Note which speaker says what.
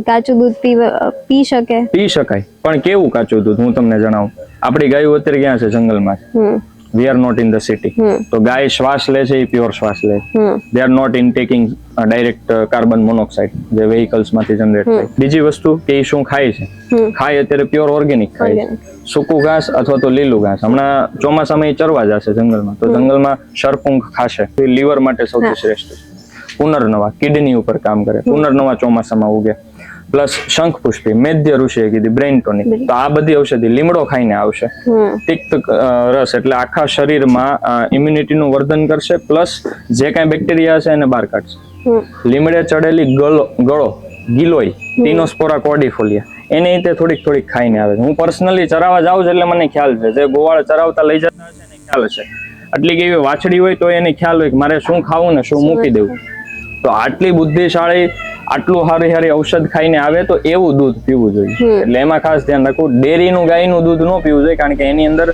Speaker 1: કાચું દૂધ પી શકે?
Speaker 2: પી શકાય, પણ કેવું કાચું દૂધ હું તમને જણાવું. આપણી ગાયો અત્યારે ક્યાં છે? જંગલમાં. We are not in the city. તો ગાય શ્વાસ લે છે એ પ્યોર શ્વાસ લે. They are not in taking direct carbon monoxide જે વેહિકલ્સ માંથી જનરેટ થાય. બીજી વસ્તુ કે એ શું ખાય છે? ખાય અત્યારે પ્યોર ઓર્ગેનિક ખાય છે, સૂકું ઘાસ અથવા તો લીલું ઘાસ. હમણાં ચોમાસામાં એ ચરવા જશે જંગલમાં, તો જંગલમાં શરપુંખ ખાશે, લીવર માટે સૌથી શ્રેષ્ઠ છે. પુનર્નવા કિડની ઉપર કામ કરે, પુનર્નવા ચોમાસામાં ઉગે. પ્લસ શંખ પુષ્પી, મેદ્ય ઋષિએ કીધી બ્રેઇન ટોનિક. તો આ બધી ઔષધિ લીમડો ખાઈને આવશે. તિક્ત રસ એટલે આખા શરીરમાં ઇમ્યુનિટીનું વર્ધન કરશે, પ્લસ જે કાંઈ બેક્ટેરિયા છે એને બહાર કાઢશે. લીમડે ચડેલી ગળો ગિલોય, ટીનોસ્પોરા કોર્ડિફોલિયા, એને રીતે થોડીક ખાઈને આવે છે. હું પર્સનલી ચરાવવા જાઉં છું એટલે મને ખ્યાલ છે, જે ગોવાળ ચરાવતા લઈ જતા હશે એને ખ્યાલ છે. આટલી કેવી વાછડી હોય તો એને ખ્યાલ હોય કે મારે શું ખાવું ને શું મૂકી દેવું. તો આટલી બુદ્ધિશાળી, આટલું સારી ઔષધ ખાઈને આવે તો એવું દૂધ પીવું જોઈએ. એટલે એમાં ખાસ ધ્યાન રાખવું, ડેરીનું ગાયનું દૂધ ન પીવું જોઈએ, કારણ કે એની અંદર